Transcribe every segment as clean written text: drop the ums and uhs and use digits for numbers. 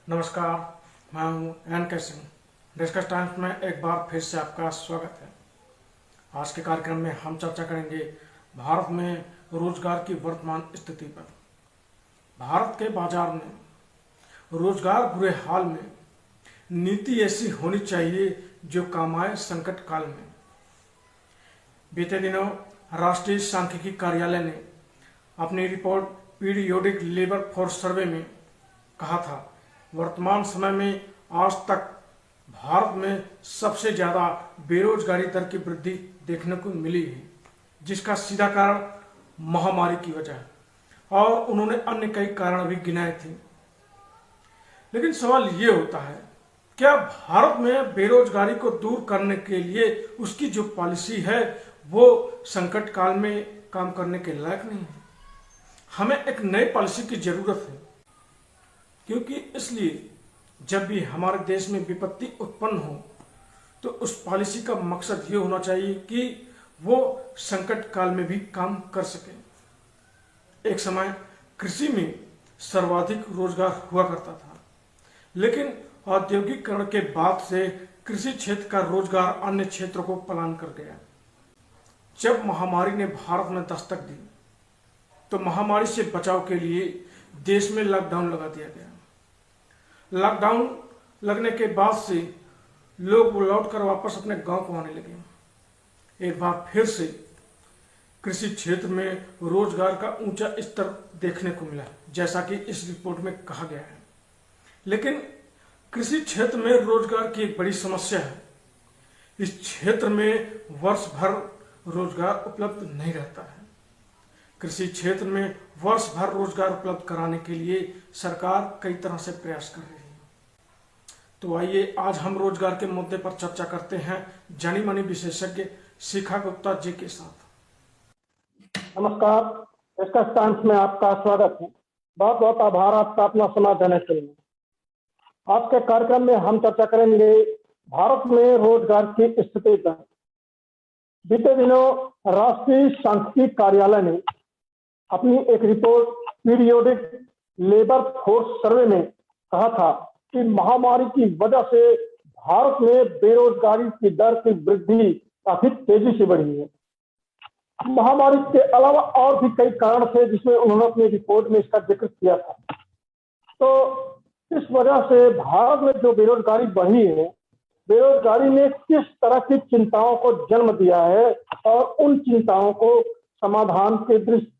नमस्कार। मैं हूं एन के सिंह। डिस्कस टाइम्स में एक बार फिर से आपका स्वागत है। आज के कार्यक्रम में हम चर्चा करेंगे भारत में रोजगार की वर्तमान स्थिति पर। भारत के बाजार में रोजगार बुरे हाल में, नीति ऐसी होनी चाहिए जो काम आए संकट काल में। बीते दिनों राष्ट्रीय सांख्यिकी कार्यालय ने अपनी report periodic labour force survey में कहा था, वर्तमान समय में आज तक भारत में सबसे ज़्यादा बेरोजगारी दर की वृद्धि देखने को मिली है, जिसका सीधा कारण महामारी की वजह है, और उन्होंने अन्य कई कारण भी गिनाए थे। लेकिन सवाल ये होता है, क्या भारत में बेरोजगारी को दूर करने के लिए उसकी जो पॉलिसी है वो संकट काल में काम करने के लायक नहीं है? हमें एक नई पॉलिसी की जरूरत है, क्योंकि इसलिए जब भी हमारे देश में विपत्ति उत्पन्न हो तो उस पॉलिसी का मकसद ये होना चाहिए कि वो संकट काल में भी काम कर सके। एक समय कृषि में सर्वाधिक रोजगार हुआ करता था, लेकिन औद्योगिकरण के बाद से कृषि क्षेत्र का रोजगार अन्य क्षेत्रों को पलायन कर गया। जब महामारी ने भारत में दस्तक दी तो महामारी से बचाव के लिए देश में लॉकडाउन लगा दिया गया। लॉकडाउन लगने के बाद से लोग लौटकर वापस अपने गांव को आने लगे। एक बार फिर से कृषि क्षेत्र में रोजगार का ऊंचा स्तर देखने को मिला, जैसा कि इस रिपोर्ट में कहा गया है। लेकिन कृषि क्षेत्र में रोजगार की एक बड़ी समस्या है। इस क्षेत्र में वर्ष भर रोजगार उपलब्ध नहीं रहता है। कृषि क्षेत्र में वर्ष भर रोजगार उपलब्ध कराने के लिए सरकार कई तरह से प्रयास कर रही है। तो आइए आज हम रोजगार के मुद्दे पर चर्चा करते हैं जानी मानी विशेषज्ञ शिखा गुप्ता जी के साथ। नमस्कार, डिस्कस टाइम्स में आपका स्वागत है। बहुत बहुत आभार आपका अपना समय देने के लिए। आज के कार्यक्रम में हम चर्चा करेंगे भारत में रोजगार की स्थिति पर। बीते दिनों राष्ट्रीय सांख्यिकी कार्यालय ने अपनी एक report periodic labour force survey में कहा था कि महामारी की वजह से भारत में बेरोजगारी की दर की वृद्धि काफी तेजी से बढ़ी है। महामारी के अलावा और भी कई कारण थे जिसमें उन्होंने अपनी रिपोर्ट में इसका जिक्र किया था। तो इस वजह से भारत में जो बेरोजगारी बढ़ी है, बेरोजगारी ने किस तरह की चिंताओं को जन्म दिया है और उन चिंताओं को समाधान के दृष्टि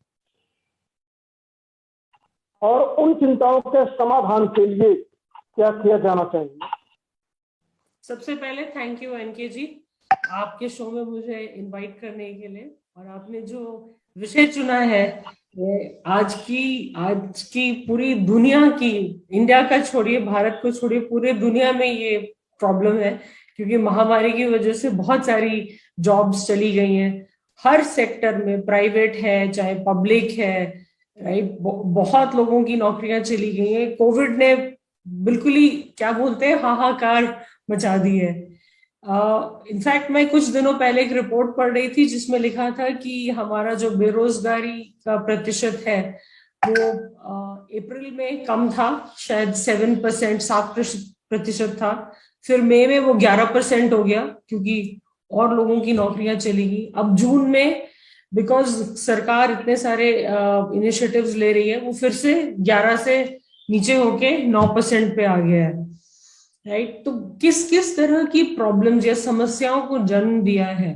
और उन चिंताओं के समाधान के लिए क्या किया जाना चाहिए। सबसे पहले थैंक यू एनके जी, आपके शो में मुझे इनवाइट करने के लिए। और आपने जो विषय चुना है आज की पूरी दुनिया की, इंडिया का छोड़िए, भारत को छोड़िए, पूरे दुनिया में ये प्रॉब्लम है, क्योंकि महामारी की वजह से बहुत सारी जॉब्स चली गई हैं। हर सेक्टर में, प्राइवेट है चाहे पब्लिक है, राइट, बहुत लोगों की नौकरियां चली गई हैं। कोविड ने बिल्कुल ही, क्या बोलते हैं, हाहाकार मचा दी है। इनफैक्ट मैं कुछ दिनों पहले एक रिपोर्ट पढ़ रही थी जिसमें लिखा था कि हमारा जो बेरोजगारी का प्रतिशत है वो अप्रैल में कम था, शायद 7%, 7% था। फिर मई में वो 11% हो गया, क्योंकि और लोगों की नौकरियां चली गई। अब जून में, बिकॉज सरकार इतने सारे इनिशिएटिव्स ले रही है, वो फिर से 11 से नीचे होके 9% पे आ गया है, राइट। तो किस किस तरह की प्रॉब्लम्स या समस्याओं को जन्म दिया है।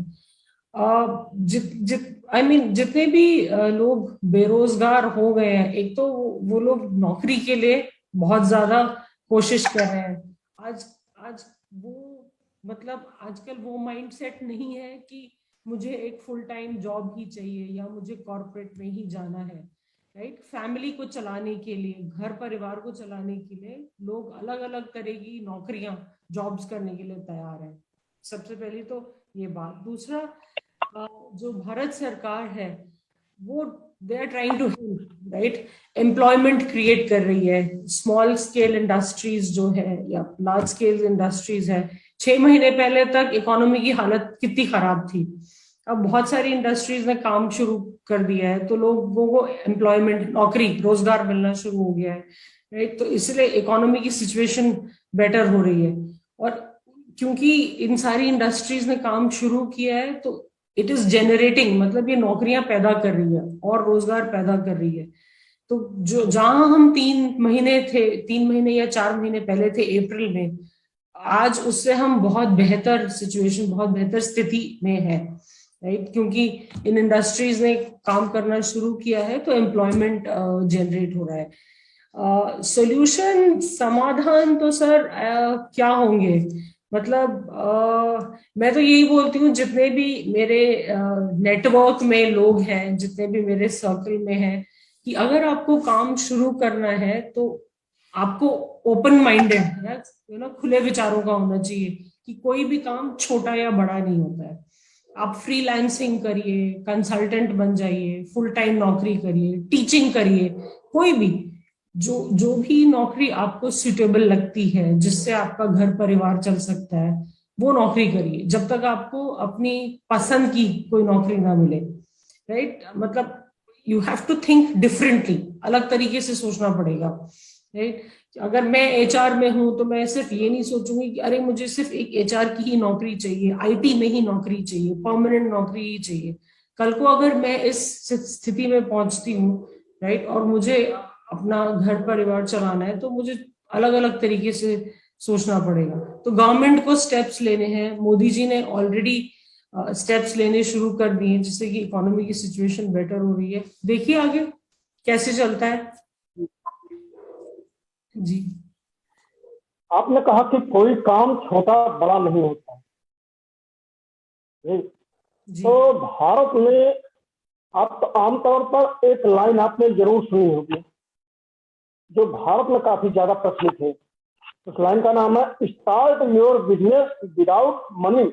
जितने भी लोग बेरोजगार हो गए हैं, एक तो वो लोग नौकरी के लिए बहुत ज्यादा कोशिश कर रहे हैं। आज वो, मतलब आजकल वो माइंडसेट नहीं है कि मुझे एक फुल टाइम जॉब ही चाहिए या मुझे कॉर्पोरेट में ही जाना है, राइट। फैमिली को चलाने के लिए, घर परिवार को चलाने के लिए लोग अलग अलग तरह की नौकरियां, जॉब्स करने के लिए तैयार है। सबसे पहले तो ये बात। दूसरा, जो भारत सरकार है वो they are trying to help, right, employment create कर रही है। स्मॉल स्केल इंडस्ट्रीज जो है या लार्ज स्केल इंडस्ट्रीज है, 6 महीने पहले तक इकोनॉमी की हालत कितनी खराब थी, अब बहुत सारी इंडस्ट्रीज ने काम शुरू कर दिया है, तो लोगों को एम्प्लॉयमेंट, नौकरी, रोजगार मिलना शुरू हो गया है। राइट। तो इसलिए इकोनॉमी की सिचुएशन बेटर हो रही है। और क्योंकि इन सारी इंडस्ट्रीज ने काम शुरू किया है तो इट इज जनरेटिंग, मतलब ये नौकरियां पैदा कर रही है और रोजगार पैदा कर रही है। तो जो जहां हम 3 महीने या 4 महीने पहले थे अप्रैल में, आज उससे हम बहुत बेहतर सिचुएशन, बहुत बेहतर स्थिति में है, राइट। क्योंकि इन इंडस्ट्रीज ने काम करना शुरू किया है तो एम्प्लॉयमेंट जनरेट हो रहा है। सॉल्यूशन समाधान तो सर क्या होंगे, मतलब मैं तो यही बोलती हूँ, जितने भी मेरे नेटवर्क में लोग हैं, जितने भी मेरे सर्कल में हैं, कि अगर आपको काम शुरू करना है तो आपको ओपन माइंडेड, खुले विचारों का होना चाहिए कि कोई भी काम छोटा या बड़ा नहीं होता है। आप फ्रीलांसिंग करिए, कंसल्टेंट बन जाइए, फुल टाइम नौकरी करिए, टीचिंग करिए, कोई भी जो जो भी नौकरी आपको सुटेबल लगती है, जिससे आपका घर परिवार चल सकता है, वो नौकरी करिए जब तक आपको अपनी पसंद की कोई नौकरी ना मिले, राइट। मतलब you have to think differently, अलग तरीके से सोचना पड़ेगा, राइट। अगर मैं एचआर में हूं तो मैं सिर्फ ये नहीं सोचूंगी कि अरे मुझे सिर्फ एक एचआर की ही नौकरी चाहिए, आईटी में ही नौकरी चाहिए, परमानेंट नौकरी ही चाहिए। कल को अगर मैं इस स्थिति में पहुंचती हूँ, राइट, और मुझे अपना घर परिवार चलाना है, तो मुझे अलग अलग तरीके से सोचना पड़ेगा। तो गवर्नमेंट को स्टेप्स लेने हैं, मोदी जी ने ऑलरेडी स्टेप्स लेने शुरू कर दिए हैं, जिससे कि इकोनॉमी की सिचुएशन बेटर हो रही है। देखिए आगे कैसे चलता है। जी आपने कहा कि कोई काम छोटा बड़ा नहीं होता है। जी तो भारत में आप आमतौर पर एक लाइन आपने जरूर सुनी होगी, जो भारत में काफी ज्यादा प्रचलित है। उस लाइन का नाम है start your business without money,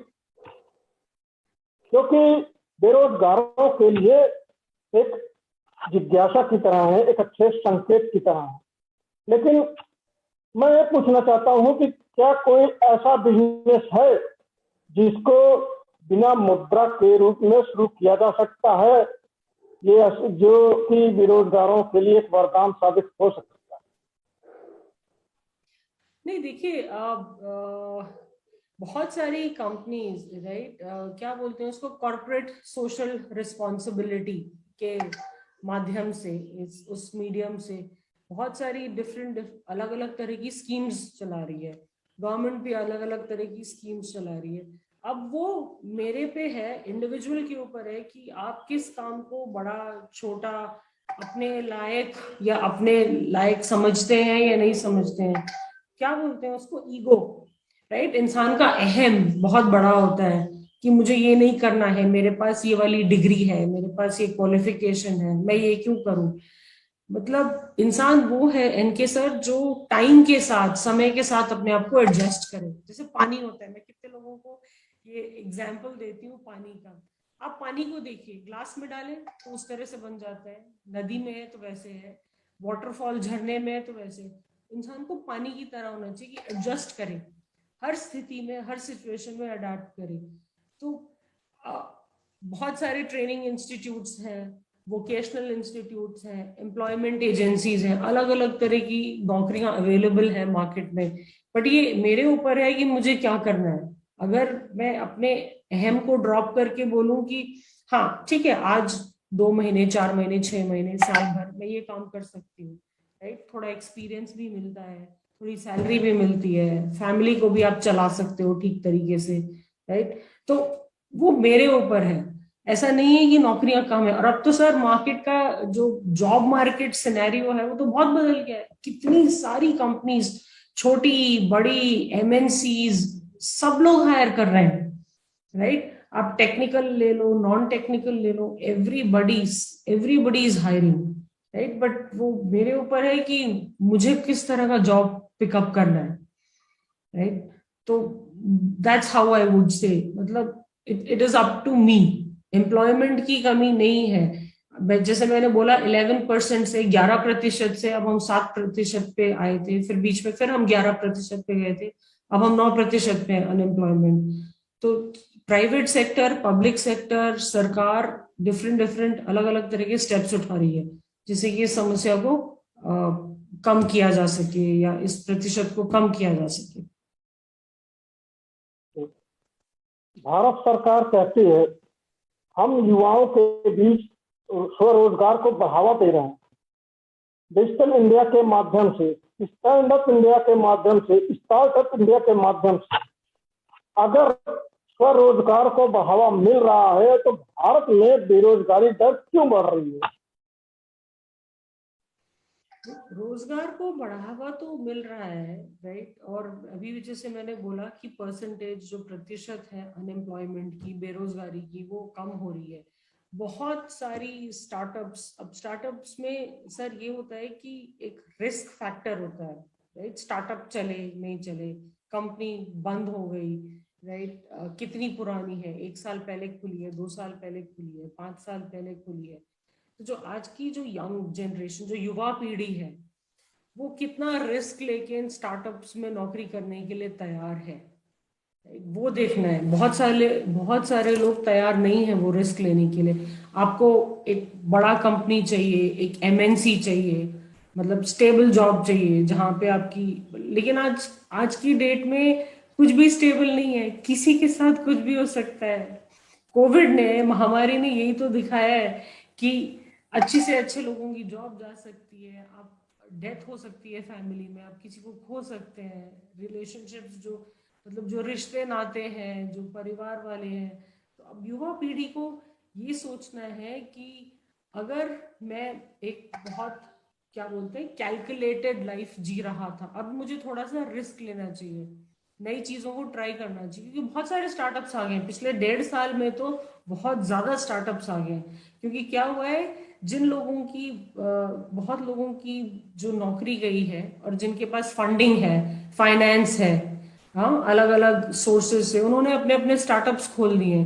क्योंकि बेरोजगारों के लिए एक जिज्ञासा की तरह है, एक अच्छे संकेत की तरह है। लेकिन मैं ये पूछना चाहता हूं कि क्या कोई ऐसा बिजनेस है जिसको बिना मुद्रा के रूप में शुरू किया जा सकता है, ये जो कि बेरोजगारों के लिए एक वरदान साबित हो सकता है? नहीं, देखिए बहुत सारी कंपनीज, राइट, क्या बोलते हैं उसको, कॉर्पोरेट सोशल रिस्पॉन्सिबिलिटी के माध्यम से, उस मीडियम से बहुत सारी डिफरेंट अलग अलग तरह की स्कीम्स चला रही है। गवर्नमेंट भी अलग अलग तरह की स्कीम्स चला रही है। अब वो मेरे पे है, इंडिविजुअल के ऊपर है कि आप किस काम को बड़ा छोटा अपने लायक या अपने लायक समझते हैं या नहीं समझते हैं। क्या बोलते हैं उसको, ईगो, राइट। इंसान का अहम बहुत बड़ा होता है कि मुझे ये नहीं करना है, मेरे पास ये वाली डिग्री है, मेरे पास ये क्वालिफिकेशन है, मैं ये क्यों करूं। मतलब इंसान वो है एनके सर, जो टाइम के साथ, समय के साथ अपने आप को एडजस्ट करे। जैसे पानी होता है, मैं कितने लोगों को ये एग्जाम्पल देती हूँ पानी का। आप पानी को देखिए, ग्लास में डालें तो उस तरह से बन जाता है, नदी में है तो वैसे है, वाटरफॉल झरने में है तो वैसे। इंसान को पानी की तरह होना चाहिए कि एडजस्ट करे, हर स्थिति में, हर सिचुएशन में अडेप्ट करे। तो बहुत सारे ट्रेनिंग इंस्टीट्यूट्स हैं, वोकेशनल इंस्टीट्यूट्स हैं, एम्प्लॉयमेंट एजेंसीज हैं, अलग अलग तरह की नौकरियां अवेलेबल है मार्केट में। बट ये मेरे ऊपर है कि मुझे क्या करना है। अगर मैं अपने अहम को ड्रॉप करके बोलूं कि हाँ ठीक है, आज 2 महीने, 4 महीने, 6 महीने, साल भर मैं ये काम कर सकती हूँ, राइट, थोड़ा एक्सपीरियंस भी मिलता है, थोड़ी सैलरी भी मिलती है, फैमिली को भी आप चला सकते हो ठीक तरीके से, राइट। तो वो मेरे ऊपर है। ऐसा नहीं है कि नौकरियां कम है। और अब तो सर मार्केट का जो जॉब मार्केट सिनेरियो है वो तो बहुत बदल गया है। कितनी सारी कंपनीज, छोटी बड़ी एमएनसीज, सब लोग हायर कर रहे हैं, राइट। आप टेक्निकल ले लो, नॉन टेक्निकल ले लो, everybody is hiring, right. But वो मेरे ऊपर है कि मुझे किस तरह का जॉब पिकअप करना है, राइट। तो that's how I would say, मतलब it is up to me. Employment की कमी नहीं है। जैसे मैंने बोला 11% से 11% से अब हम 7% पे आए थे, फिर बीच में फिर हम 11% पे गए थे, अब हम 9% पे अनएम्प्लॉयमेंट। तो प्राइवेट सेक्टर, पब्लिक सेक्टर, सरकार डिफरेंट अलग अलग तरह के स्टेप्स उठा रही है जिससे कि इस समस्या को कम किया जा सके या इस प्रतिशत को कम किया जा सके? भारत सरकार कहती है हम युवाओं के बीच स्वरोजगार को बढ़ावा दे रहे हैं। डिजिटल इंडिया के माध्यम से, स्टैंड अप इंडिया के माध्यम से, स्टार्टअप इंडिया के माध्यम से अगर स्वरोजगार को बढ़ावा मिल रहा है तो भारत में बेरोजगारी दर क्यों बढ़ रही है? रोजगार को बढ़ावा तो मिल रहा है, राइट। और अभी भी जैसे मैंने बोला कि परसेंटेज जो प्रतिशत है अनएम्प्लॉयमेंट की, बेरोजगारी की, वो कम हो रही है। बहुत सारी स्टार्टअप्स, अब स्टार्टअप्स में सर ये होता है कि एक रिस्क फैक्टर होता है, राइट। स्टार्टअप चले नहीं चले, कंपनी बंद हो गई, राइट, कितनी पुरानी है, 1 साल पहले खुली है, 2 साल पहले खुली है, 5 साल पहले खुली है। तो जो आज की जो यंग जनरेशन, जो युवा पीढ़ी है, वो कितना रिस्क लेके इन स्टार्टअप्स में नौकरी करने के लिए तैयार है, वो देखना है। बहुत सारे लोग तैयार नहीं है वो रिस्क लेने के लिए। आपको एक बड़ा कंपनी चाहिए, एक एमएनसी चाहिए, मतलब स्टेबल जॉब चाहिए जहां पे आपकी, लेकिन आज की डेट में कुछ भी स्टेबल नहीं है, किसी के साथ कुछ भी हो सकता है। कोविड ने, महामारी ने यही तो दिखाया है कि अच्छी से अच्छे लोगों की जॉब जा सकती है, आप डेथ हो सकती है फैमिली में, आप किसी को खो सकते हैं, रिलेशनशिप्स जो, मतलब जो रिश्ते नाते हैं, जो परिवार वाले हैं। तो अब युवा पीढ़ी को ये सोचना है कि अगर मैं एक बहुत, क्या बोलते हैं, कैलकुलेटेड लाइफ जी रहा था, अब मुझे थोड़ा सा रिस्क लेना चाहिए, नई चीजों को ट्राई करना चाहिए, क्योंकि बहुत सारे स्टार्टअप्स आ गए हैं पिछले 1.5 साल में, तो बहुत ज्यादा स्टार्टअप्स आ गए हैं। क्योंकि क्या हुआ है, जिन लोगों की बहुत लोगों की जो नौकरी गई है और जिनके पास फंडिंग है, फाइनेंस है, हाँ, अलग अलग सोर्सेज से उन्होंने अपने अपने स्टार्टअप्स खोल दिए।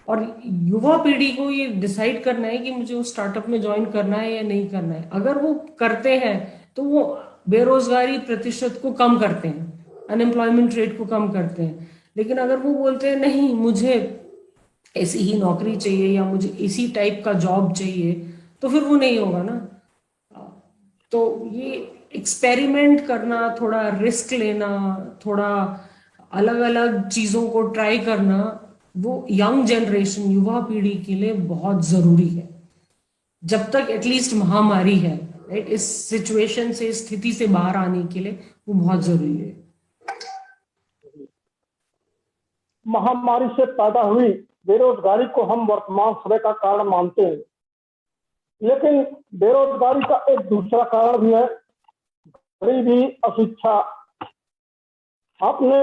और युवा पीढ़ी को ये डिसाइड करना है कि मुझे उस स्टार्टअप में ज्वाइन करना है या नहीं करना है। अगर वो करते हैं तो वो बेरोजगारी प्रतिशत को कम करते हैं, अनएम्प्लॉयमेंट रेट को कम करते हैं। लेकिन अगर वो बोलते हैं नहीं, मुझे ऐसी ही नौकरी चाहिए या मुझे इसी टाइप का जॉब चाहिए, तो फिर वो नहीं होगा ना। तो ये एक्सपेरिमेंट करना, थोड़ा रिस्क लेना, थोड़ा अलग अलग चीजों को ट्राई करना, वो यंग जनरेशन, युवा पीढ़ी के लिए बहुत जरूरी है। जब तक एटलीस्ट महामारी है, राइट, इस सिचुएशन से, इस स्थिति से बाहर आने के लिए वो बहुत जरूरी है। महामारी से पैदा हुई बेरोजगारी को हम वर्तमान समय का कारण मानते हैं, लेकिन बेरोजगारी का एक दूसरा कारण भी है, गरीबी, अशिक्षा। आपने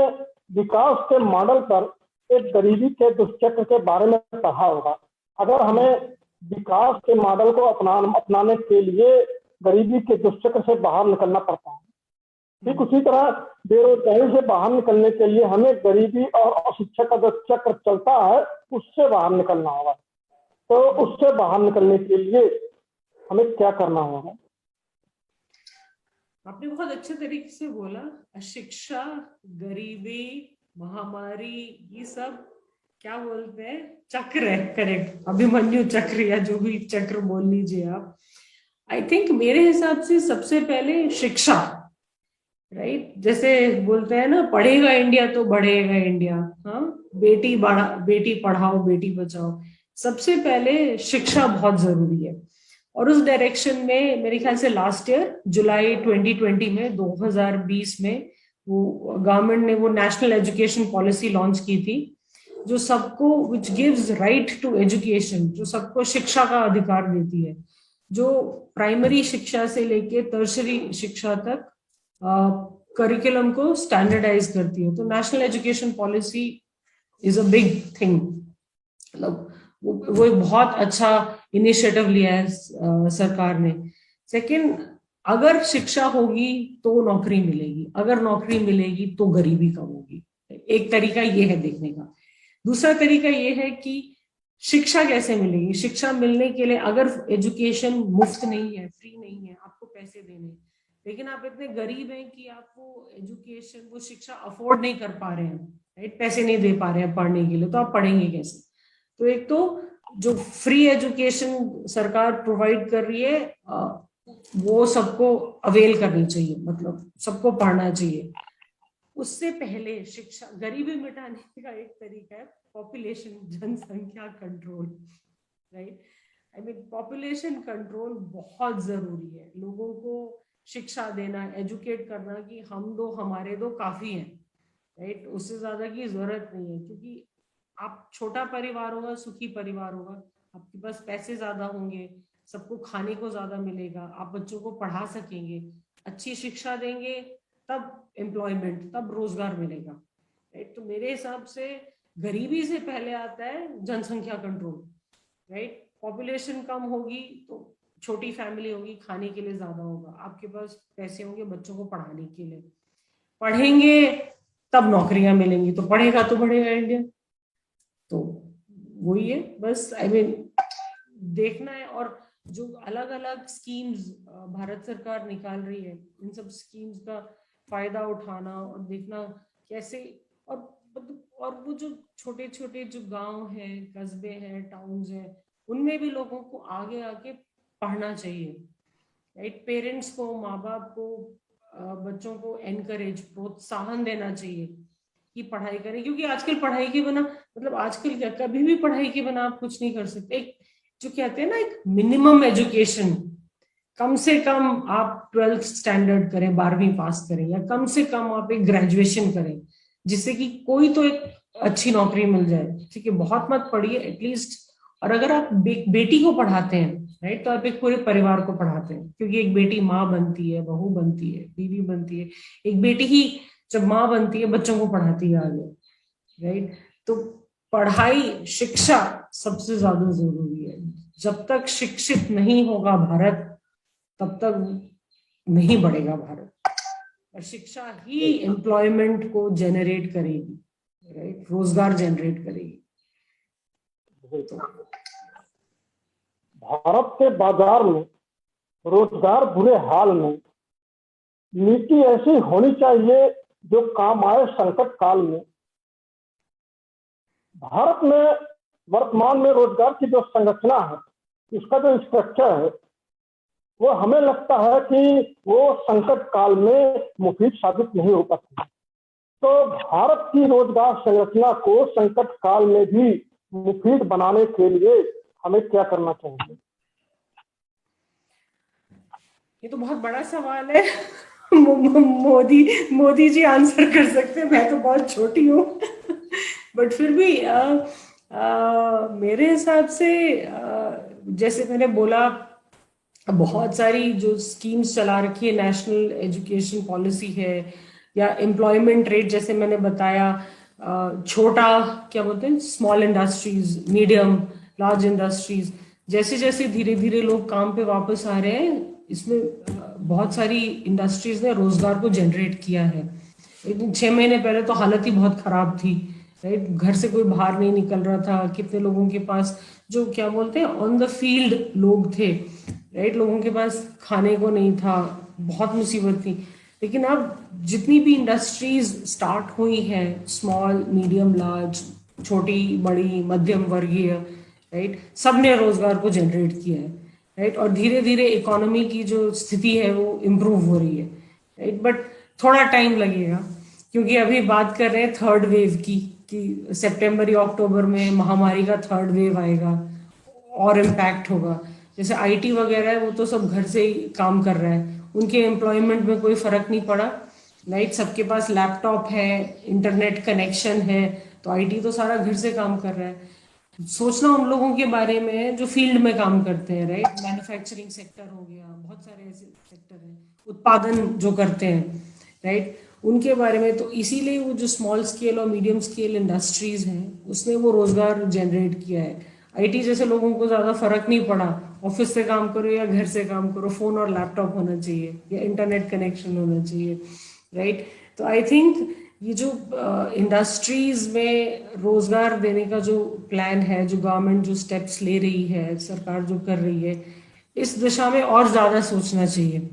विकास के मॉडल पर एक गरीबी के दुष्चक्र के बारे में पढ़ा होगा। अगर हमें विकास के मॉडल को अपनाने के लिए गरीबी के दुष्चक्र से बाहर निकलना पड़ता है, ठीक उसी तरह बेरोजगारी से बाहर निकलने के लिए हमें गरीबी और अशिक्षा का जो चक्र चलता है उससे बाहर निकलना होगा। तो उससे बाहर निकलने के लिए हमें क्या करना होगा? आपने बहुत अच्छे तरीके से बोला। अशिक्षा, गरीबी, महामारी, ये सब क्या बोलते हैं, चक्र है, करेक्ट, अभिमन्यु चक्र या जो भी चक्र बोल लीजिए आप। आई थिंक मेरे हिसाब से सबसे पहले शिक्षा, राइट। जैसे बोलते हैं ना, पढ़ेगा इंडिया तो बढ़ेगा इंडिया, हाँ, बेटी पढ़ाओ बेटी बचाओ। सबसे पहले शिक्षा बहुत जरूरी है। और उस डायरेक्शन में मेरे ख्याल से लास्ट ईयर जुलाई 2020 में, 2020 में, वो गवर्नमेंट ने वो नेशनल एजुकेशन पॉलिसी लॉन्च की थी, जो सबको, which gives right to education, जो सबको शिक्षा का अधिकार देती है, जो प्राइमरी शिक्षा से लेके टर्शरी शिक्षा तक करिकुलम को स्टैंडर्डाइज करती है। तो national education policy is a big thing, मतलब वो एक बहुत अच्छा इनिशिएटिव लिया है सरकार ने। सेकंड, अगर शिक्षा होगी तो नौकरी मिलेगी, अगर नौकरी मिलेगी तो गरीबी कम होगी। एक तरीका ये है देखने का। दूसरा तरीका ये है कि शिक्षा कैसे मिलेगी। शिक्षा मिलने के लिए, अगर एजुकेशन मुफ्त नहीं है, फ्री नहीं है, आपको पैसे देने, लेकिन आप इतने गरीब हैं कि आप वो एजुकेशन, वो शिक्षा अफोर्ड नहीं कर पा रहे हैं, राइट, पैसे नहीं दे पा रहे हैं पढ़ने के लिए, तो आप पढ़ेंगे कैसे? तो एक तो जो फ्री एजुकेशन सरकार प्रोवाइड कर रही है, वो सबको अवेल करनी चाहिए, मतलब सबको पढ़ना चाहिए। उससे पहले शिक्षा, गरीबी मिटाने का एक तरीका है पॉपुलेशन, जनसंख्या control, right. I mean population control बहुत जरूरी है। लोगों को शिक्षा देना, एजुकेट करना कि हम दो हमारे दो काफी हैं, राइट। उससे ज्यादा की जरूरत नहीं है, क्योंकि आप छोटा परिवार होगा, सुखी परिवार होगा, आपके पास पैसे ज्यादा होंगे, सबको खाने को ज्यादा मिलेगा, आप बच्चों को पढ़ा सकेंगे, अच्छी शिक्षा देंगे, तब एम्प्लॉयमेंट, तब रोजगार मिलेगा, राइट। तो मेरे हिसाब से गरीबी से पहले आता है जनसंख्या कंट्रोल, राइट। पॉपुलेशन कम होगी तो छोटी फैमिली होगी, खाने के लिए ज्यादा होगा, आपके पास पैसे होंगे बच्चों को पढ़ाने के लिए, पढ़ेंगे तब नौकरियां मिलेंगी, तो पढ़ेगा तो बढ़ेगा इंडिया। तो वही है बस, आई मीन देखना है। और जो अलग अलग स्कीम्स भारत सरकार निकाल रही है, इन सब स्कीम्स का फायदा उठाना और देखना कैसे। और और वो जो छोटे छोटे जो गांव हैं, कस्बे हैं, टाउन्स हैं, उनमें भी लोगों को आगे आके पढ़ना चाहिए, राइट। पेरेंट्स को, माँ बाप को, बच्चों को एनकरेज, प्रोत्साहन देना चाहिए कि पढ़ाई करें, क्योंकि आजकल पढ़ाई के बिना, मतलब आजकल क्या, कभी भी पढ़ाई के बिना आप कुछ नहीं कर सकते। एक जो कहते हैं ना, एक मिनिमम एजुकेशन, कम से कम आप 12th स्टैंडर्ड करें, 12वीं पास करें, या कम से कम आप एक ग्रेजुएशन करें, जिससे कि कोई तो एक अच्छी नौकरी मिल जाए, ठीक है। बहुत मत पढ़िए, एटलीस्ट। और अगर आप बेटी को पढ़ाते हैं, राइट, तो आप एक पूरे परिवार को पढ़ाते हैं, क्योंकि एक बेटी माँ बनती है, बहू बनती है, बीवी बनती है। एक बेटी ही जब माँ बनती है, बच्चों को पढ़ाती है आगे, राइट। तो पढ़ाई, शिक्षा सबसे ज्यादा जरूरी है। जब तक शिक्षित नहीं होगा भारत, तब तक नहीं बढ़ेगा भारत। और शिक्षा ही एम्प्लॉयमेंट को जनरेट करेगी, राइट, रोजगार जनरेट करेगी। तो भारत के बाजार में रोजगार बुरे हाल में, नीति ऐसी होनी चाहिए जो काम आए संकट काल में। भारत में वर्तमान में रोजगार की जो संरचना है, इसका जो स्ट्रक्चर है, वो हमें लगता है कि वो संकट काल में मुफीद साबित नहीं हो पाती। तो भारत की रोजगार संरचना को संकट काल में भी मुफीद बनाने के लिए हमें क्या करना चाहिए? ये तो बहुत बड़ा सवाल है। मोदी मोदी जी आंसर कर सकते हैं, मैं तो बहुत छोटी हूँ। बट फिर भी मेरे हिसाब से, जैसे मैंने बोला, बहुत सारी जो स्कीम्स चला रखी है, नेशनल एजुकेशन पॉलिसी है, या एम्प्लॉयमेंट रेट, जैसे मैंने बताया, छोटा, क्या बोलते हैं, small industries, medium, large industries, जैसे जैसे धीरे धीरे लोग काम पे वापस आ रहे हैं, इसमें बहुत सारी इंडस्ट्रीज ने रोजगार को जनरेट किया है। लेकिन 6 महीने पहले तो हालत ही बहुत खराब थी, राइट। घर से कोई बाहर नहीं निकल रहा था, कितने लोगों के पास जो, क्या बोलते हैं, ऑन द फील्ड लोग थे, राइट, लोगों के पास खाने को नहीं था, बहुत मुसीबत थी। लेकिन अब जितनी भी इंडस्ट्रीज स्टार्ट हुई हैं, स्मॉल, मीडियम, लार्ज, छोटी, बड़ी, मध्यम वर्गीय, राइट, सब ने रोजगार को जनरेट किया है, राइट। और धीरे धीरे इकोनॉमी की जो स्थिति है वो इम्प्रूव हो रही है, राइट। बट थोड़ा टाइम लगेगा, क्योंकि अभी बात कर रहे हैं थर्ड वेव की, कि सितंबर या अक्टूबर में महामारी का थर्ड वेव आएगा और इम्पैक्ट होगा। जैसे आईटी वगैरह है, वो तो सब घर से ही काम कर रहे हैं, उनके एम्प्लॉयमेंट में कोई फर्क नहीं पड़ा, राइट। सबके पास लैपटॉप है, इंटरनेट कनेक्शन है, तो आईटी तो सारा घर से काम कर रहा है। सोचना उन लोगों के बारे में है जो फील्ड में काम करते हैं, राइट। मैन्युफैक्चरिंग सेक्टर हो गया, बहुत सारे ऐसे सेक्टर हैं, उत्पादन जो करते हैं, राइट, उनके बारे में। तो इसीलिए वो जो स्मॉल स्केल और मीडियम स्केल इंडस्ट्रीज हैं, उसने वो रोजगार जनरेट किया है। आईटी जैसे लोगों को ज्यादा फर्क नहीं पड़ा, ऑफिस से काम करो या घर से काम करो, फोन और लैपटॉप होना चाहिए या इंटरनेट कनेक्शन होना चाहिए, राइट। तो आई थिंक ये जो इंडस्ट्रीज में रोजगार देने का जो प्लान है, जो गवर्नमेंट जो स्टेप्स ले रही है, सरकार जो कर रही है, इस दिशा में और ज्यादा सोचना चाहिए,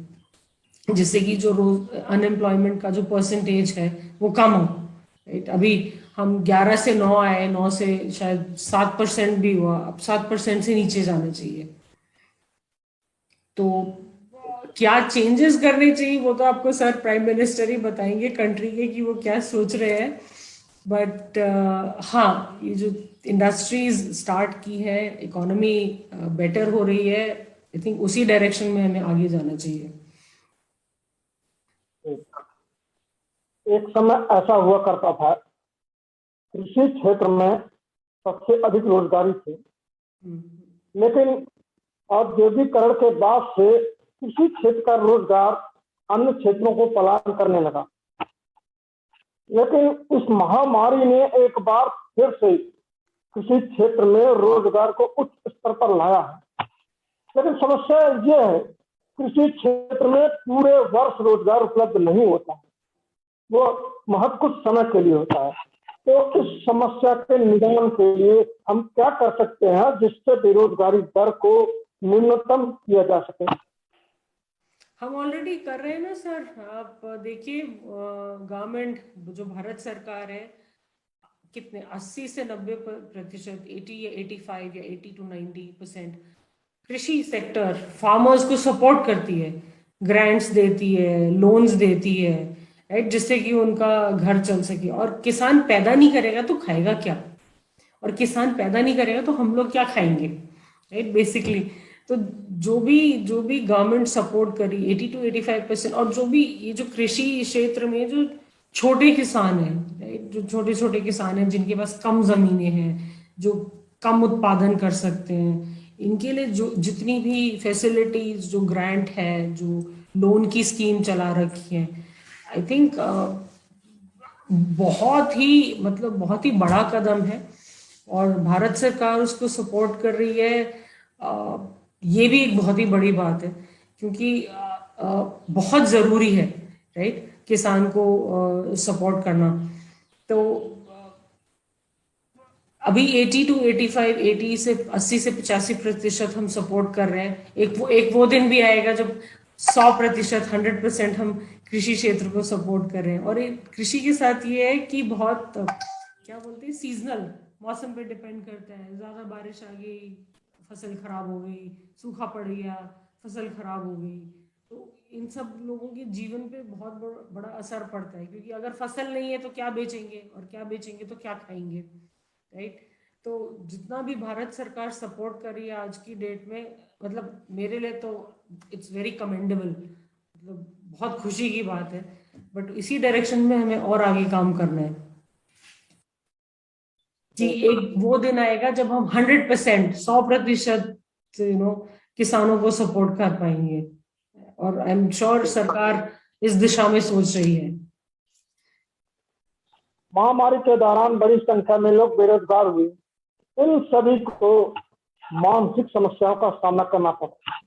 जिससे कि जो रोज अनएम्प्लॉयमेंट का जो परसेंटेज है वो कम हो, राइट। अभी हम 11 से 9 आए, 9 से शायद 7% भी हुआ, अब 7% से नीचे जाना चाहिए। तो क्या चेंजेस करने चाहिए वो तो आपको सर प्राइम मिनिस्टर ही बताएंगे कंट्री के कि वो क्या सोच रहे हैं। बट हाँ, ये जो इंडस्ट्रीज स्टार्ट की है, इकोनॉमी बेटर हो रही है, आई थिंक उसी डायरेक्शन में हमें आगे जाना चाहिए। एक समय ऐसा हुआ करता था, कृषि क्षेत्र में सबसे अधिक रोजगारी थी, लेकिन औद्योगिकरण के बाद से कृषि क्षेत्र का रोजगार अन्य क्षेत्रों को पलायन करने लगा। लेकिन इस महामारी ने एक बार फिर से कृषि क्षेत्र में रोजगार को उच्च स्तर पर लाया है। लेकिन समस्या ये है, कृषि क्षेत्र में पूरे वर्ष रोजगार उपलब्ध नहीं होता, वो महज कुछ समय के लिए होता है। तो इस समस्या के निदान के लिए हम क्या कर सकते हैं जिससे बेरोजगारी दर को न्यूनतम किया जा सके? हम ऑलरेडी कर रहे हैं ना सर। आप देखिए, गवर्नमेंट जो भारत सरकार है, कितने 80 से 90%, 80 या 85 या 80 to 90% कृषि सेक्टर फार्मर्स को सपोर्ट करती है, ग्रांट्स देती है, लोन्स देती है, राइट, जिससे कि उनका घर चल सके। और किसान पैदा नहीं करेगा तो खाएगा क्या, और किसान पैदा नहीं करेगा तो हम लोग क्या खाएंगे, राइट, बेसिकली। तो जो भी गवर्नमेंट सपोर्ट करी 80 to 85%, और जो भी ये जो कृषि क्षेत्र में जो छोटे किसान हैं, राइट, जो छोटे छोटे किसान हैं जिनके पास कम जमीनें हैं, जो कम उत्पादन कर सकते हैं, इनके लिए जो जितनी भी फैसिलिटीज, जो ग्रांट है, जो लोन की स्कीम चला रखी है, आई थिंक बहुत ही मतलब बहुत ही बड़ा कदम है, और भारत सरकार उसको सपोर्ट कर रही है। ये भी एक बहुत ही बड़ी बात है, क्योंकि बहुत ज़रूरी है, राइट, किसान को सपोर्ट करना। तो अभी 80 to 85, 80 से 85% हम सपोर्ट कर रहे हैं। एक वो दिन भी आएगा जब 100%, 100% हम कृषि क्षेत्र को सपोर्ट कर रहे हैं। और कृषि के साथ ये है कि बहुत क्या बोलते हैं, सीजनल, मौसम पे डिपेंड करता है। ज्यादा बारिश आ गई, फसल खराब हो गई, सूखा पड़ गया, फसल खराब हो गई, तो इन सब लोगों के जीवन पे बहुत बड़ा असर पड़ता है, क्योंकि अगर फसल नहीं है तो क्या बेचेंगे, और क्या बेचेंगे तो क्या खाएंगे, राइट। तो जितना भी भारत सरकार सपोर्ट कर रही है आज की डेट में, मतलब मेरे लिए तो इट्स वेरी कमेंडेबल, मतलब बहुत खुशी की बात है। बट इसी डायरेक्शन में हमें और आगे काम करना है कि एक वो दिन आएगा जब हम 100%, 100% किसानों को सपोर्ट कर पाएंगे। और आई एम श्योर सरकार इस दिशा में सोच रही है। महामारी के दौरान बड़ी संख्या में लोग बेरोजगार हुए। इन सभी को मानसिक समस्याओं का सामना करना पड़ा।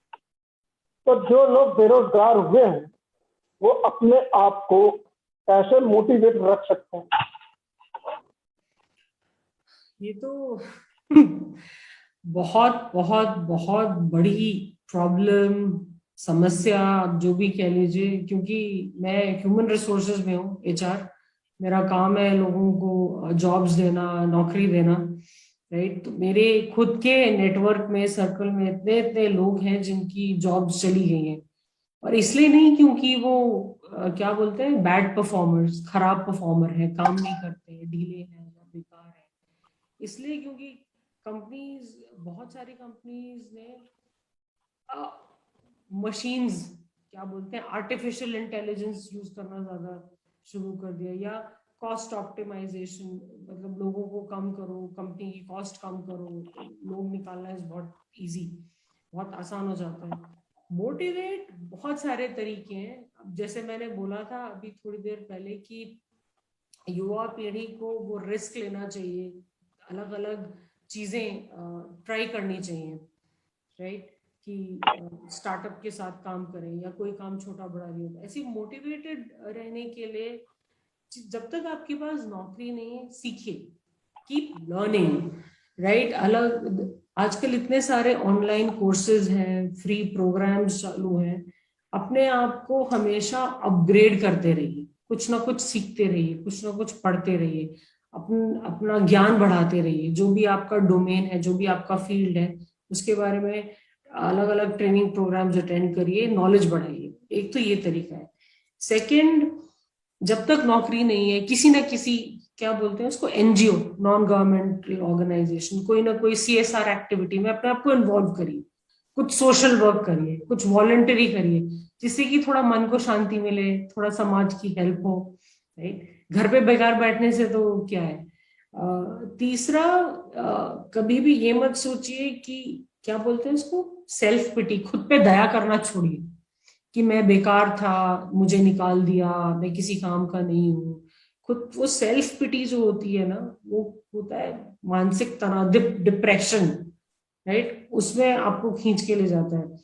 तो जो लोग बेरोजगार हुए हैं वो अपने आप को कैसे मोटिवेट रख सकते हैं? ये तो बहुत बहुत बहुत बड़ी प्रॉब्लम, समस्या, आप जो भी कह लीजिए, क्योंकि मैं ह्यूमन रिसोर्सेज में हूँ, एचआर मेरा काम है, लोगों को जॉब्स देना, नौकरी देना, राइट। तो मेरे खुद के नेटवर्क में, सर्कल में इतने इतने लोग हैं जिनकी जॉब्स चली गई हैं, और इसलिए नहीं क्योंकि वो क्या बोलते हैं, बैड परफॉर्मर्स, खराब परफॉर्मर है, काम नहीं करते, डीले है या बेकार है, इसलिए क्योंकि कंपनीज, बहुत सारी कंपनीज ने मशीन्स, क्या बोलते हैं, आर्टिफिशियल इंटेलिजेंस यूज करना ज्यादा शुरू कर दिया, या कॉस्ट ऑप्टिमाइजेशन, मतलब लोगों को कम करो, कंपनी की कॉस्ट कम करो, तो लोग निकालना इज बहुत इजी, बहुत आसान हो जाता है। मोटिवेट बहुत सारे तरीके हैं। अब जैसे मैंने बोला था अभी थोड़ी देर पहले कि युवा पीढ़ी को वो रिस्क लेना चाहिए, अलग अलग चीजें ट्राई करनी चाहिए, राइट, कि स्टार्टअप के साथ काम करें, या कोई काम छोटा बड़ा नहीं होता। ऐसी मोटिवेटेड रहने के लिए जब तक आपके पास नौकरी नहीं है, सीखिए, कीप लर्निंग, राइट। अलग आजकल इतने सारे ऑनलाइन कोर्सेज हैं, फ्री प्रोग्राम्स चालू हैं, अपने आप को हमेशा अपग्रेड करते रहिए, कुछ ना कुछ सीखते रहिए, कुछ ना कुछ पढ़ते रहिए, अपना ज्ञान बढ़ाते रहिए, जो भी आपका डोमेन है, जो भी आपका फील्ड है, उसके बारे में अलग अलग ट्रेनिंग प्रोग्राम्स अटेंड करिए, नॉलेज बढ़ाइए। एक तो ये तरीका है। सेकंड, जब तक नौकरी नहीं है, किसी ना किसी, क्या बोलते हैं उसको, एनजीओ, नॉन गवर्नमेंटल ऑर्गेनाइजेशन, कोई ना कोई सीएसआर एक्टिविटी में अपने आप को इन्वॉल्व करिए, कुछ सोशल वर्क करिए, कुछ वॉलंटरी करिए, जिससे कि थोड़ा मन को शांति मिले, थोड़ा समाज की हेल्प हो, राइट। घर पे बेकार बैठने से तो क्या है। तीसरा, कभी भी ये मत सोचिए कि, क्या बोलते हैं उसको, सेल्फ पिटी, खुद पे दया करना छोड़िए कि मैं बेकार था, मुझे निकाल दिया, मैं किसी काम का नहीं हूँ। खुद वो सेल्फ पिटी जो होती है ना, वो होता है मानसिक तनाव, डिप्रेशन, राइट, उसमें आपको खींच के ले जाता है।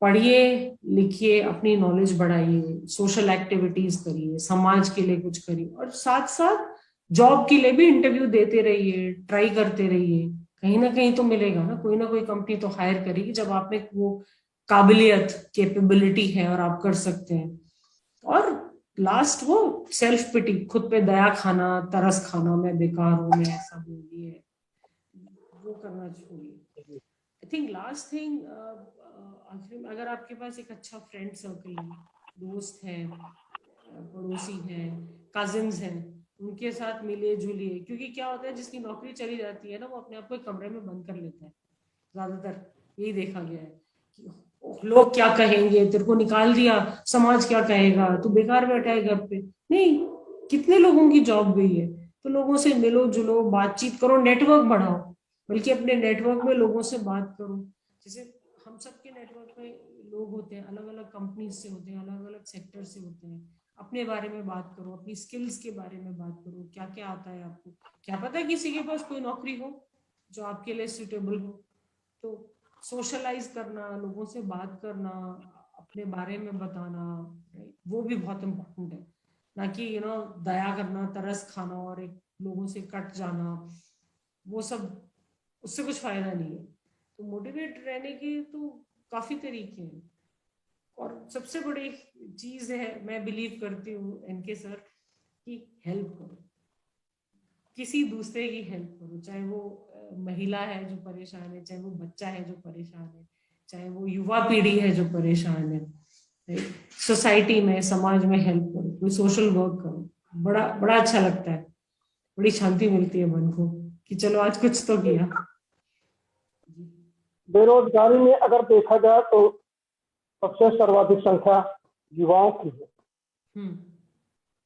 पढ़िए, लिखिए, अपनी नॉलेज बढ़ाइए, सोशल एक्टिविटीज करिए, समाज के लिए कुछ करिए, और साथ साथ जॉब के लिए भी इंटरव्यू देते रहिए, ट्राई करते रहिए। कहीं ना कहीं तो मिलेगा ना कोई कंपनी तो हायर करेगी जब आप में वो काबिलियत, कैपेबिलिटी है और आप कर सकते हैं। और लास्ट, वो सेल्फ पिटी, खुद पे दया खाना, तरस खाना, मैं बेकार हूं, मैं ऐसा बोल दिए, वो करना छोड़िए। आई थिंक लास्ट थिंग, आखिर में, अगर आपके पास एक अच्छा फ्रेंड सर्कल है, दोस्त है, पड़ोसी हैं, कजिन्स हैं, उनके साथ मिलिए जुलिए। क्योंकि क्या होता है, जिसकी नौकरी चली जाती है ना, वो अपने आप को एक कमरे में बंद कर लेता है। ज्यादातर यही देखा गया है कि लोग क्या कहेंगे, तेरे को निकाल दिया, समाज क्या कहेगा, तू बेकार बैठा है घर पे। नहीं, कितने लोगों की जॉब गई है, तो लोगों से मिलो जुलो, बातचीत करो, नेटवर्क बढ़ाओ। बल्कि अपने नेटवर्क में लोगों से बात करो। जैसे हम सबके नेटवर्क में लोग होते हैं, अलग अलग कंपनी से होते हैं, अलग अलग सेक्टर से होते हैं। अपने बारे में बात करो, अपनी स्किल्स के बारे में बात करो, क्या क्या आता है आपको। क्या पता है किसी के पास कोई नौकरी हो जो आपके लिए सुटेबल हो। तो सोशलाइज करना, लोगों से बात करना, अपने बारे में बताना, वो भी बहुत इम्पोर्टेंट है। ना कि दया करना, तरस खाना और एक लोगों से कट जाना, वो सब, उससे कुछ फायदा नहीं है। तो मोटिवेट रहने के तो काफी तरीके हैं। और सबसे बड़ी चीज है, मैं बिलीव करती हूँ एनके सर, कि हेल्प करो, किसी दूसरे की हेल्प करो। चाहे वो महिला है जो परेशान है, चाहे वो बच्चा है जो परेशान है, चाहे वो युवा पीढ़ी है जो परेशान है। सोसाइटी में, समाज में हेल्प करो, कोई सोशल वर्क करो। बड़ा बड़ा अच्छा लगता है, बड़ी शांति मिलती है मन को कि चलो आज कुछ तो किया। बेरोजगारी में अगर देखा जाए तो सबसे सर्वाधिक संख्या युवाओं की है।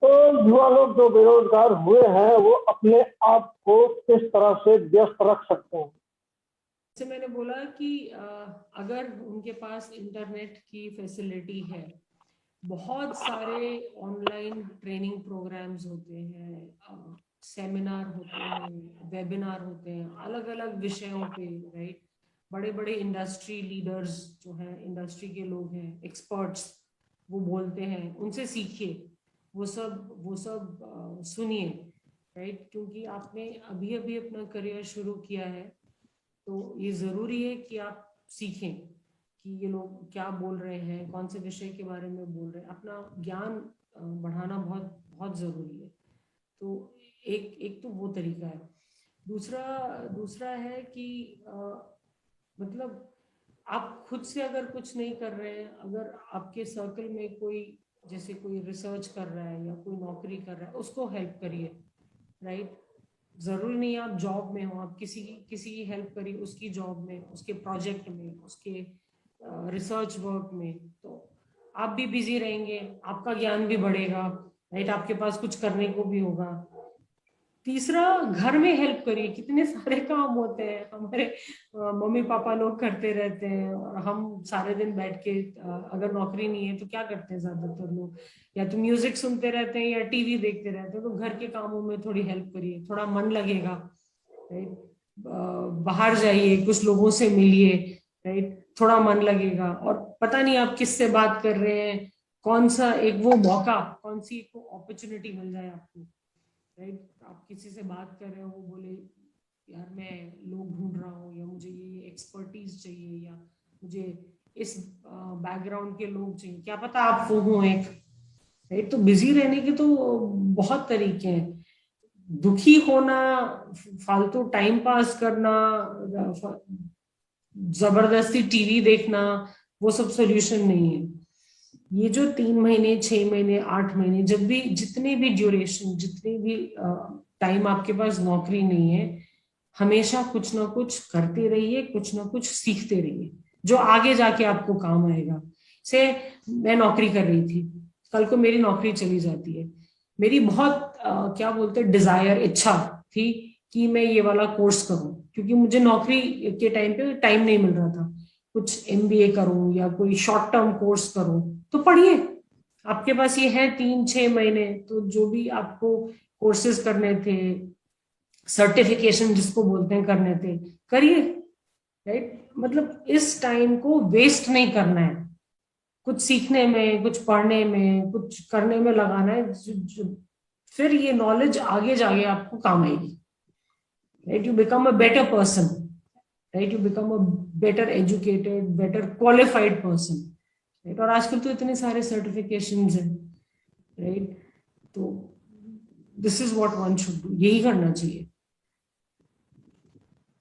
तो युवा लोग जो बेरोजगार हुए हैं, वो अपने आप को किस तरह से व्यस्त रख सकते हैं? जैसे मैंने बोला कि अगर उनके पास इंटरनेट की फैसिलिटी है, बहुत सारे ऑनलाइन ट्रेनिंग प्रोग्राम्स होते हैं, सेमिनार होते हैं, वेबिनार होते हैं, अलग अलग विषयों पे, राइट। बड़े बड़े इंडस्ट्री लीडर्स जो हैं, इंडस्ट्री के लोग हैं, एक्सपर्ट्स, वो बोलते हैं, उनसे सीखिए, वो सब सुनिए, राइट। क्योंकि आपने अभी अभी अपना करियर शुरू किया है, तो ये जरूरी है कि आप सीखें कि ये लोग क्या बोल रहे हैं, कौन से विषय के बारे में बोल रहे हैं। अपना ज्ञान बढ़ाना बहुत बहुत जरूरी है। तो एक एक तो वो तरीका है। दूसरा दूसरा है कि मतलब आप खुद से अगर कुछ नहीं कर रहे हैं, अगर आपके सर्कल में कोई, जैसे कोई रिसर्च कर रहा है या कोई नौकरी कर रहा है, उसको हेल्प करिए, राइट। जरूरी नहीं आप जॉब में हो, आप किसी की हेल्प करिए, उसकी जॉब में, उसके प्रोजेक्ट में, उसके रिसर्च वर्क में। तो आप भी बिजी रहेंगे, आपका ज्ञान भी बढ़ेगा, राइट, आपके पास कुछ करने को भी होगा। तीसरा, घर में हेल्प करिए। कितने सारे काम होते हैं, हमारे मम्मी पापा लोग करते रहते हैं, और हम सारे दिन बैठ के, अगर नौकरी नहीं है तो क्या करते हैं ज्यादातर लोग, या तो म्यूजिक सुनते रहते हैं या टीवी देखते रहते हैं। तो घर के कामों में थोड़ी हेल्प करिए, थोड़ा मन लगेगा, राइट। बाहर जाइए, कुछ लोगों से मिलिए, राइट, थोड़ा मन लगेगा। और पता नहीं आप किससे बात कर रहे हैं, कौन सा एक वो मौका, कौन सी एक अपॉर्चुनिटी मिल जाए आपको, राइट। आप किसी से बात कर रहे हो, वो बोले यार मैं लोग ढूंढ रहा हूँ, या मुझे ये एक्सपर्टीज चाहिए, या मुझे इस बैकग्राउंड के लोग चाहिए, क्या पता आप वो हो एक, राइट। तो बिजी रहने के तो बहुत तरीके हैं। दुखी होना, फालतू टाइम पास करना, जबरदस्ती टीवी देखना वो सब सोल्यूशन नहीं है। ये जो 3 महीने, 6 महीने, 8 महीने, जब भी जितने भी ड्यूरेशन, जितने भी टाइम आपके पास नौकरी नहीं है, हमेशा कुछ ना कुछ करते रहिए, कुछ ना कुछ सीखते रहिए जो आगे जाके आपको काम आएगा। से मैं नौकरी कर रही थी, कल को मेरी नौकरी चली जाती है, मेरी बहुत क्या बोलते हैं डिजायर, इच्छा थी कि मैं ये वाला कोर्स करूं, क्योंकि मुझे नौकरी के टाइम पे टाइम नहीं मिल रहा था। कुछ एमबीए करूं या कोई शॉर्ट टर्म कोर्स करूं, तो पढ़िए, आपके पास ये है 3-6 महीने, तो जो भी आपको कोर्सेज करने थे, सर्टिफिकेशन जिसको बोलते हैं करने थे, करिए। राइट, मतलब इस टाइम को वेस्ट नहीं करना है, कुछ सीखने में, कुछ पढ़ने में, कुछ करने में लगाना है, फिर ये नॉलेज आगे जाके आपको काम आएगी। Right, you become a better person, right, you become a better educated, better qualified person. Right, और आजकल तो इतने सारे सर्टिफिकेशंस हैं। राइट, तो this is what one should do, यही करना चाहिए।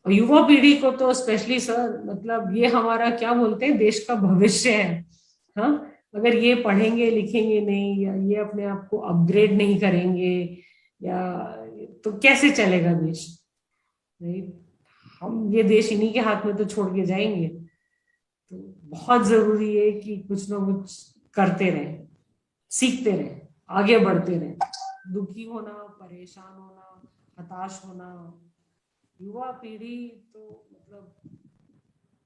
और युवा पीढ़ी को तो स्पेशली सर, मतलब ये हमारा क्या बोलते हैं, देश का भविष्य है। हाँ, अगर ये पढ़ेंगे लिखेंगे नहीं, या ये अपने आप को अपग्रेड नहीं करेंगे, या तो कैसे चलेगा देश। नहीं, हम ये देश इन्हीं के हाथ में तो छोड़ के जाएंगे। तो बहुत जरूरी है कि कुछ ना कुछ करते रहे, सीखते रहे, आगे बढ़ते रहे। दुखी होना, परेशान होना, हताश होना, युवा पीढ़ी तो मतलब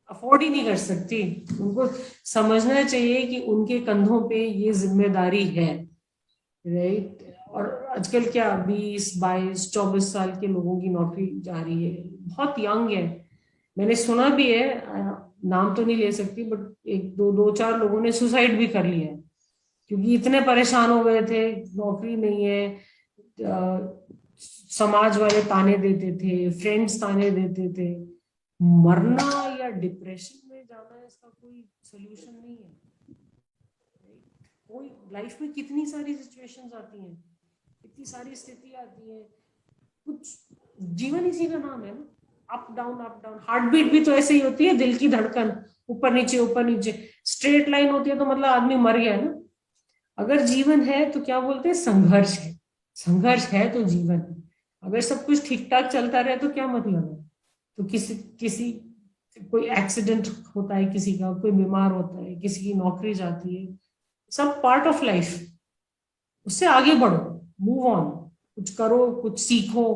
अफोर्ड ही नहीं कर सकती। उनको समझना चाहिए कि उनके कंधों पे ये जिम्मेदारी है। राइट, और आजकल क्या 20, 22, 24 साल के लोगों की नौकरी जा रही है, बहुत यंग है। मैंने सुना भी है, नाम तो नहीं ले सकती, बट एक दो चार लोगों ने सुसाइड भी कर लिया है, क्योंकि इतने परेशान हो गए थे, नौकरी नहीं है, समाज वाले ताने देते थे, फ्रेंड्स ताने देते थे। मरना या डिप्रेशन में जाना इसका कोई सोल्यूशन नहीं है। कोई लाइफ में कितनी सारी सिचुएशंस आती हैं, कितनी सारी स्थिति आती है, कुछ जीवन इसी का नाम है ना, up down up down. Heart beat भी तो ऐसे ही होती है, दिल की धड़कन ऊपर नीचे ऊपर नीचे, स्ट्रेट लाइन होती है तो मतलब आदमी मर गया ना। अगर जीवन है तो क्या बोलते हैं, संघर्ष है, संघर्ष है तो जीवन है। अगर सब कुछ ठीक ठाक चलता रहे तो क्या मतलब है। तो किसी किसी कोई एक्सीडेंट होता है, किसी का कोई बीमार होता है, किसी की नौकरी जाती है, सब पार्ट ऑफ लाइफ। उससे आगे बढ़ो, मूव ऑन, कुछ करो, कुछ सीखो,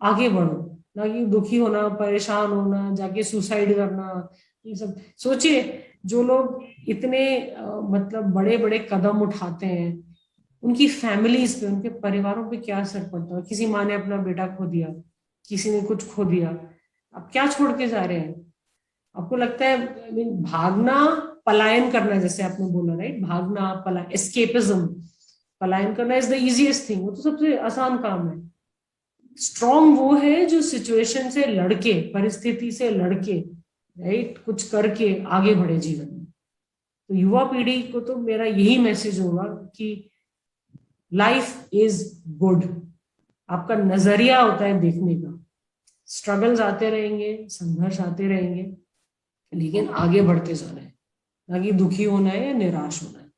आगे बढ़ो, ना कि दुखी होना, परेशान होना, जाके सुसाइड करना। ये सब सोचिए, जो लोग इतने मतलब बड़े बड़े कदम उठाते हैं, उनकी फैमिलीज पे, उनके परिवारों पे क्या असर पड़ता है। किसी माँ ने अपना बेटा खो दिया, किसी ने कुछ खो दिया, आप क्या छोड़ के जा रहे हैं। आपको लगता है I mean, भागना, पलायन करना, जैसे आपने बोला, राइट, भागना, पलायन, एस्केपिज्म, पलायन करना इज द इजीएस्ट थिंग, वो तो सबसे आसान काम है। स्ट्रॉन्ग वो है जो सिचुएशन से लड़के, परिस्थिति से लड़के, राइट, कुछ करके आगे बढ़े जीवन में। तो युवा पीढ़ी को तो मेरा यही मैसेज होगा कि लाइफ इज गुड। आपका नजरिया होता है देखने का। स्ट्रगल्स आते रहेंगे, संघर्ष आते रहेंगे, लेकिन आगे बढ़ते जाना है, ना कि दुखी होना है या निराश होना है।